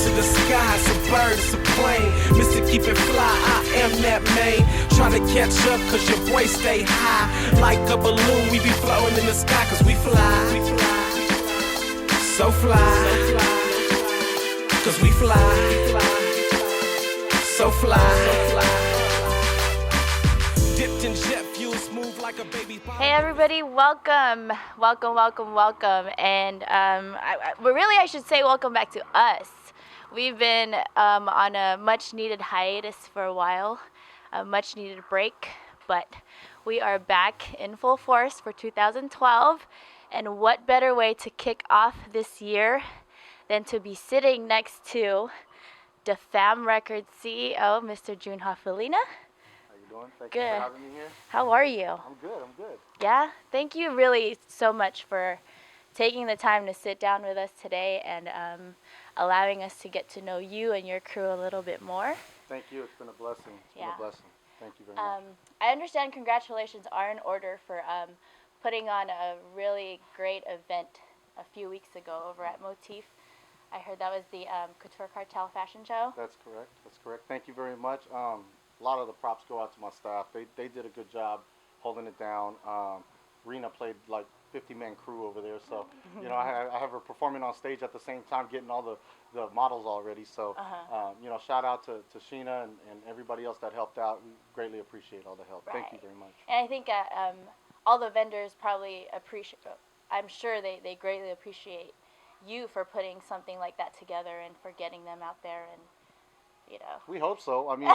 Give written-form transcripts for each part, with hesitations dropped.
to the sky, it's a bird, it's a plane. Mr. Keep It Fly, I am that man. Try to catch up, cause your boy stay high. Like a balloon, we be floating in the sky, cause we fly. So fly. Cause we fly. So fly. Dipped in jet fuel, smooth like a baby. Hey everybody, welcome. And I should say welcome back to us. We've been on a much needed hiatus for a while, a much needed break, but we are back in full force for 2012. And what better way to kick off this year than to be sitting next to the FAM Records CEO, Mr. Junha Felina. How you doing? Thank you for having me here. How are you? I'm good. Yeah? Thank you really so much for taking the time to sit down with us today and allowing us to get to know you and your crew a little bit more. Thank you. It's been a blessing. Been a blessing. Thank you very much. I understand congratulations are in order for putting on a really great event a few weeks ago over at Motif. I heard that was the Couture Cartel fashion show. That's correct. Thank you very much. A lot of the props go out to my staff. They did a good job holding it down. Rena played like 50-man crew over there. So, I have her performing on stage at the same time, getting all the models already. So, shout out to Sheena and everybody else that helped out. We greatly appreciate all the help. Right. Thank you very much. And I think all the vendors probably appreciate, I'm sure they greatly appreciate you for putting something like that together and for getting them out there and, We hope so. I mean,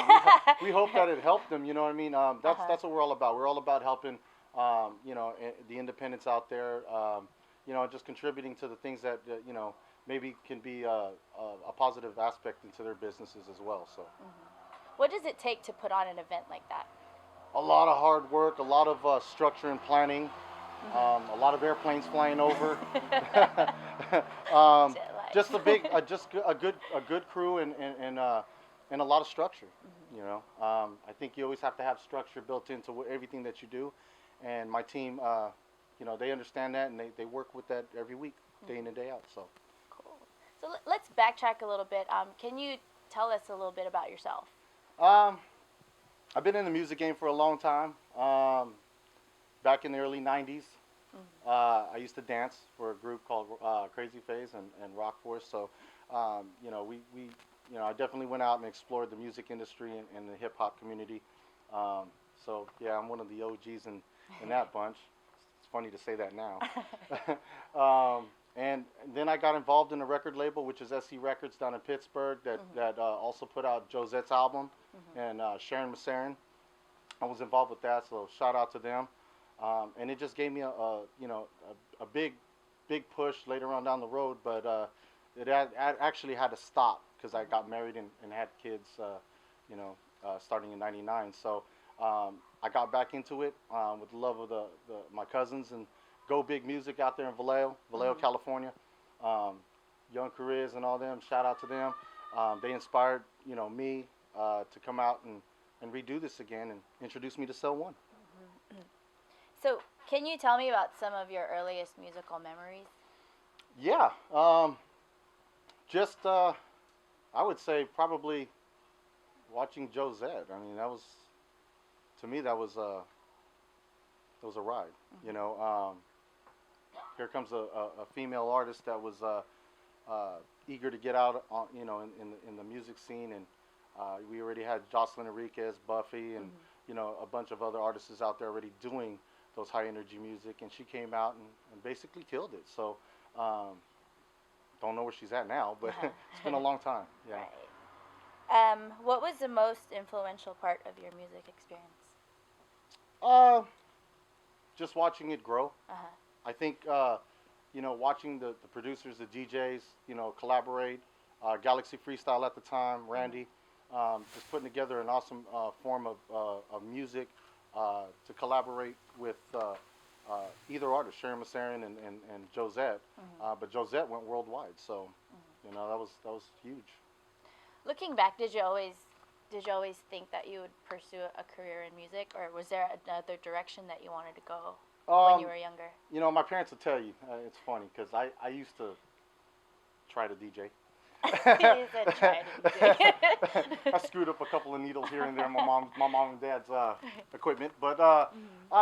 we hope that it helped them, you know what I mean? That's what we're all about. We're all about helping, the independents out there, just contributing to the things that, maybe can be a positive aspect into their businesses as well. So, What does it take to put on an event like that? A lot of hard work, a lot of structure and planning, a lot of airplanes flying over. Just a good crew and a lot of structure. I think you always have to have structure built into everything that you do, and my team, they understand that and they work with that every week, day in and day out. So cool. So let's backtrack a little bit. Can you tell us a little bit about yourself? I've been in the music game for a long time. Back in the early '90s. I used to dance for a group called Crazy Phase and Rock Force. So, I definitely went out and explored the music industry and the hip hop community. I'm one of the OGs in that bunch. It's funny to say that now. And then I got involved in a record label, which is SC Records down in Pittsburgh, that also put out Josette's album and Sharon Massarin. I was involved with that, so shout out to them. And it just gave me a big push later on down the road, but it actually had to stop because I got married and had kids, starting in '99. So I got back into it with the love of my cousins and Go Big Music out there in Vallejo, California. Young Careers and all them, shout out to them. They inspired me to come out and redo this again and introduce me to Cell One. So, can you tell me about some of your earliest musical memories? Yeah, I would say probably watching Josette. I mean, to me, that was a ride. Here comes a female artist that was eager to get out on, in the music scene, and we already had Jocelyn Enriquez, Buffy, and a bunch of other artists out there already doing those high energy music, and she came out and basically killed it. So don't know where she's at now, but it's been a long time. Yeah. Right. What was the most influential part of your music experience? Just watching it grow. I think watching the producers, the DJs, collaborate. Galaxy Freestyle at the time, Randy, just putting together an awesome form of music to collaborate with either artist, Sharon Massarin and Josette. But Josette went worldwide, so that was huge. Looking back, did you always think that you would pursue a career in music, or was there another direction that you wanted to go when you were younger? My parents will tell you. It's funny because I used to try to DJ. He said try to I screwed up a couple of needles here and there in my mom and dad's equipment, but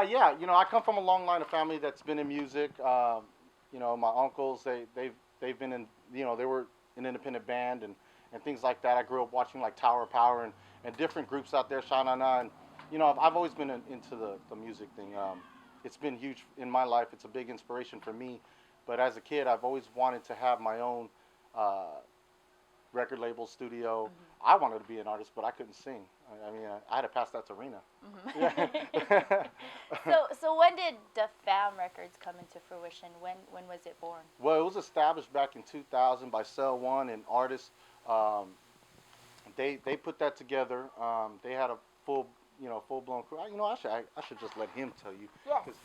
yeah, you know, I come from a long line of family that's been in music. You know, my uncles, they've been in, you know, they were an independent band and things like that. I grew up watching like Tower of Power and different groups out there, Sha-Na-Na, and you know, I've always been into the music thing. It's been huge in my life. It's a big inspiration for me. But as a kid, I've always wanted to have my own record label, studio. I wanted to be an artist, but I couldn't sing. I mean, I had to pass that to Rena. Yeah. So when did the FAM Records come into fruition? When was it born? Well, it was established back in 2000 by Cell One and artists. They put that together. They had a full blown crew. You know, I should just let him tell you. Yes. 'Cause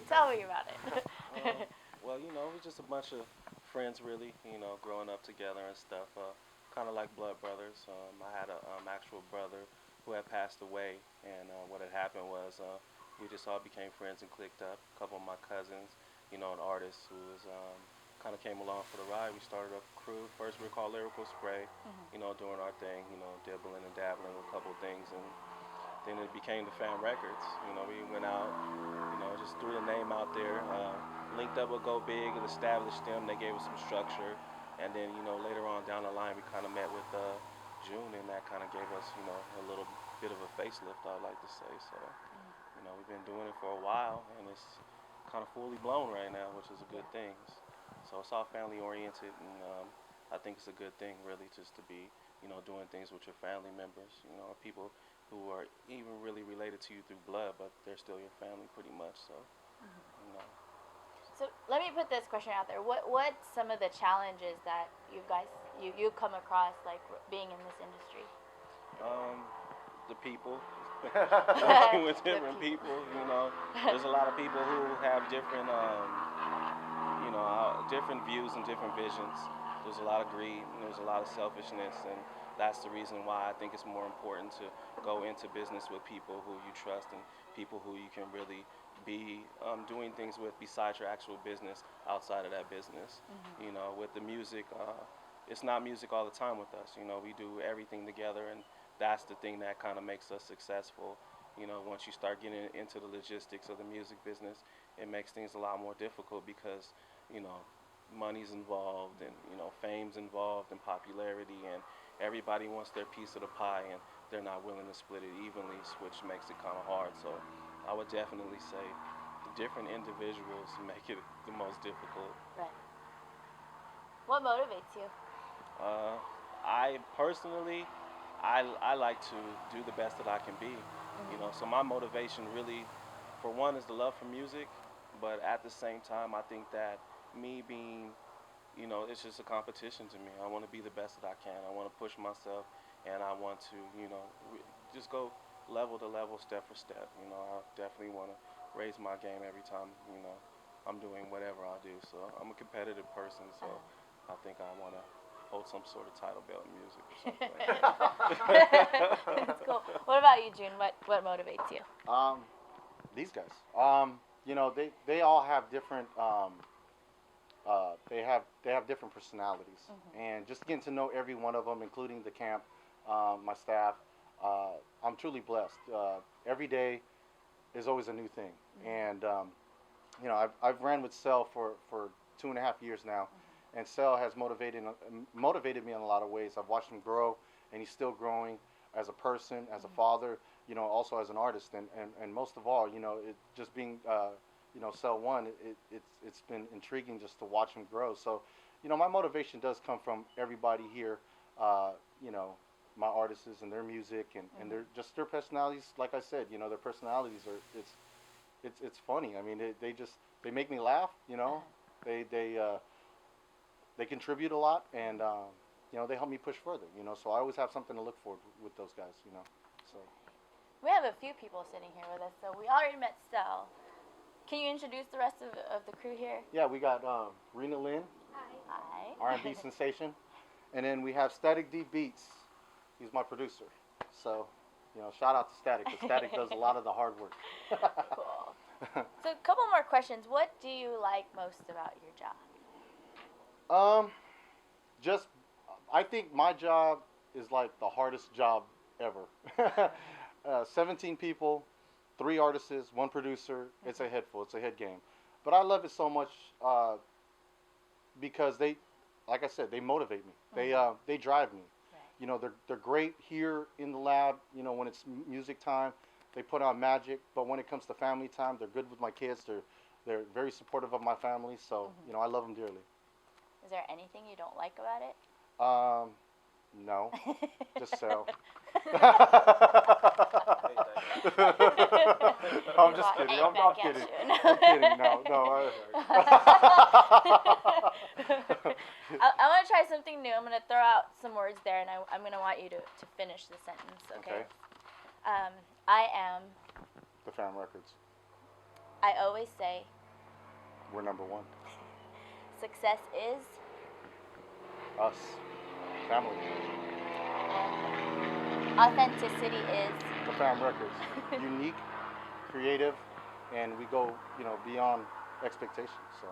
Tell me about it. Well, you know, we're just a bunch of friends, really. You know, growing up together and stuff. Kind of like blood brothers. I had a actual brother who had passed away, and what had happened was we just all became friends and clicked up. A couple of my cousins, you know, an artist who was kind of came along for the ride. We started a crew. First we were called Lyrical Spray, you know, doing our thing, you know, dibbling and dabbling with a couple of things, and then it became the FAM Records. You know, we went out, you know, just threw the name out there, linked up with Go Big and established them. They gave us some structure, and then, you know, later on down the line, we kind of met with June, and that kind of gave us, you know, a little bit of a facelift, I'd like to say. So, you know, we've been doing it for a while, and it's kind of fully blown right now, which is a good thing. So it's all family oriented, and I think it's a good thing, really, just to be, you know, doing things with your family members, you know, people who are even really related to you through blood, but they're still your family pretty much. So, you know. So let me put this question out there. What's some of the challenges that you guys you come across, like being in this industry? The people, working with different people, you know. There's a lot of people who have different, you know, different views and different visions. There's a lot of greed and there's a lot of selfishness, and that's the reason why I think it's more important to go into business with people who you trust and people who you can really be doing things with besides your actual business outside of that business. You know, with the music, it's not music all the time with us. You know, we do everything together, and that's the thing that kind of makes us successful. You know, once you start getting into the logistics of the music business, it makes things a lot more difficult because, you know, money's involved and, you know, fame's involved and popularity, and everybody wants their piece of the pie, and they're not willing to split it evenly, which makes it kind of hard. So I would definitely say different individuals make it the most difficult. Right. What motivates you? I personally, I like to do the best that I can be, you know. So my motivation really, for one, is the love for music, but at the same time, I think that me being, you know, it's just a competition to me. I want to be the best that I can. I want to push myself, and I want to, you know, just go level to level, step for step. You know, I definitely want to raise my game every time, you know, I'm doing whatever I do. So I'm a competitive person, so I think I want to hold some sort of title belt in music or something. That's cool. What about you, June? What motivates you? These guys, you know, they all have different they have different personalities, and just getting to know every one of them, including the camp, my staff. I'm truly blessed. Every day is always a new thing, and you know, I've ran with Cell for 2.5 years now, and Cell has motivated me in a lot of ways. I've watched him grow, and he's still growing as a person, as a father, you know, also as an artist, and most of all, you know, it just being you know, Cell One, it's been intriguing just to watch him grow. So, you know, my motivation does come from everybody here, you know, my artists and their music and their just their personalities. Like I said, you know, their personalities are it's funny. I mean, they make me laugh. You know, they contribute a lot, and you know, they help me push further. You know, so I always have something to look forward with those guys. You know, so We have a few people sitting here with us, so we already met Cell. Can you introduce the rest of the crew here? yeah, we got Rena Lynn, Hi. R&B sensation, and then we have Static D Beats. He's my producer. So, you know, shout out to Static, because Static does a lot of the hard work. Cool. So, a couple more questions. What do you like most about your job? just, I think my job is like the hardest job ever. 17 people, 3 artists, 1 producer. It's a head full. It's a head game. But I love it so much because they, like I said, they motivate me. They drive me. Right. You know, they're great here in the lab. You know, when it's music time, they put on magic. But when it comes to family time, they're good with my kids. They're very supportive of my family. So you know, I love them dearly. Is there anything you don't like about it? No, just sell. I'm just kidding. I'm kidding. I'm kidding. No. I want to try something new. I'm going to throw out some words there, and I'm going to want you to finish the sentence, okay? I am... The FAM Records. I always say... We're number 1. Success is... Us. Family. Authenticity is... The FAM Records. Unique, creative, and we go, you know, beyond expectations. So.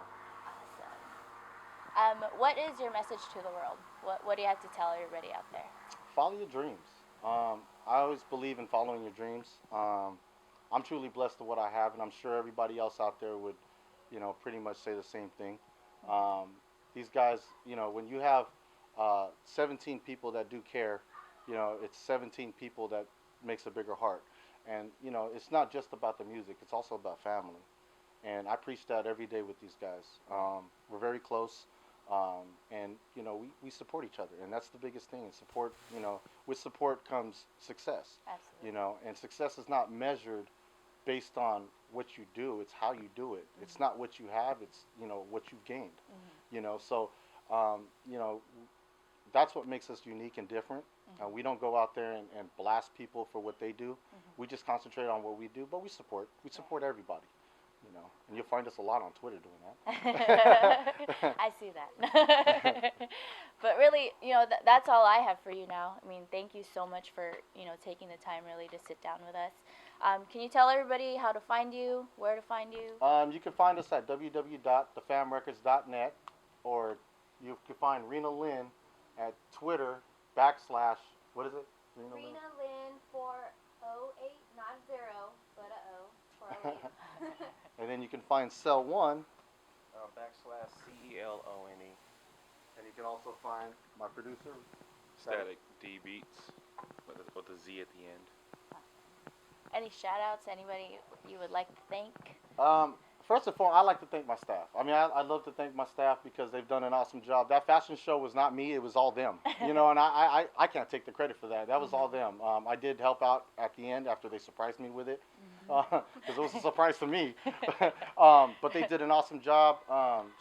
Awesome. What is your message to the world? What do you have to tell everybody out there? Follow your dreams. I always believe in following your dreams. I'm truly blessed with what I have, and I'm sure everybody else out there would, you know, pretty much say the same thing. These guys, you know, when you have 17 people that do care, you know, it's 17 people that makes a bigger heart. And, you know, it's not just about the music, it's also about family. And I preach that every day with these guys. We're very close, and, you know, we support each other. And that's the biggest thing, support, you know, with support comes success. Absolutely. You know, and success is not measured based on what you do, it's how you do it. It's not what you have, it's, you know, what you've gained. You know, so, you know, that's what makes us unique and different. We don't go out there and blast people for what they do. We just concentrate on what we do, but we support everybody, you know. And you'll find us a lot on Twitter doing that. I see that. But really, you know, that's all I have for you now. I mean, thank you so much for, you know, taking the time really to sit down with us. Can you tell everybody how to find you, where to find you? You can find us at www.thefamrecords.net, or you can find Rena Lynn at Twitter / what is it? Rena Lynn 408, not 0, but a O. 408. And then you can find Cell One / CELONE. And you can also find my producer, Static D Beats, with a Z at the end. Any shout outs, anybody you would like to thank? First and foremost, I like to thank my staff. I mean, I love to thank my staff because they've done an awesome job. That fashion show was not me, it was all them. You know, and I can't take the credit for that. That was all them. I did help out at the end after they surprised me with it, because it was a surprise to me. But they did an awesome job.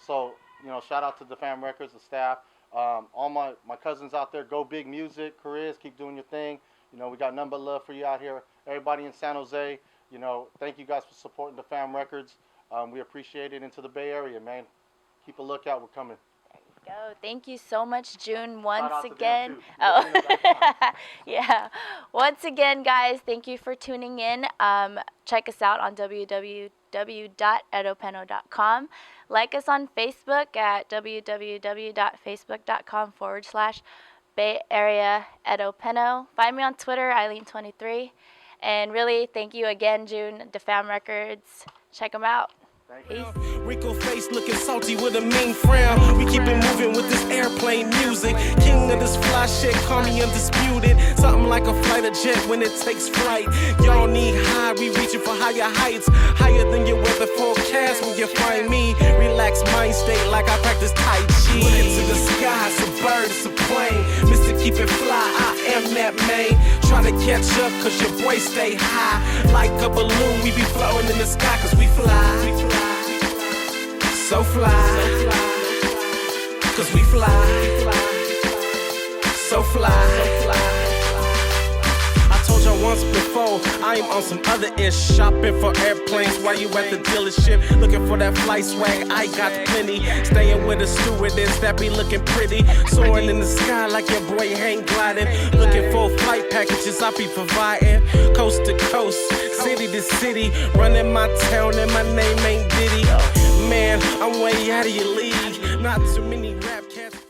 So, you know, shout out to the FAM Records, the staff. All my cousins out there, go big music, careers, keep doing your thing. You know, we got nothing but love for you out here. Everybody in San Jose, you know, thank you guys for supporting the FAM Records. We appreciate it. Into the Bay Area, man. Keep a lookout. We're coming. There you go. Thank you so much, June, once Shout out to again. them, too. Oh, yeah. Once again, guys, thank you for tuning in. Check us out on www.edopeno.com. Like us on Facebook at www.facebook.com/Bay Area Edopeno. Find me on Twitter, Eileen23. And really, thank you again, June, the FAM Records. Check them out. Peace. Wrinkle face looking salty with a mean frown. We keep it moving with this airplane music. King of this fly shit, call me undisputed. Something like a fighter jet when it takes flight. Y'all need high, we reaching for higher heights. Higher than your weather forecast when you find me. Relaxed mind state like I practice Tai Chi. Look into the sky, it's a bird, it's a plane. Mr. Keep It Fly, I am that man. Try to catch up cause your boy stay high. Like a balloon, we be floating in the sky cause we fly. So fly, cause we fly, so fly. I told y'all once before, I am on some other ish. Shopping for airplanes while you at the dealership. Looking for that flight swag, I got plenty. Staying with a stewardess that be looking pretty. Soaring in the sky like your boy hang gliding. Looking for flight packages, I be providing. Coast to coast, city to city. Running my town and my name ain't Diddy. Man, I'm way out of your league. Not too many rap cats.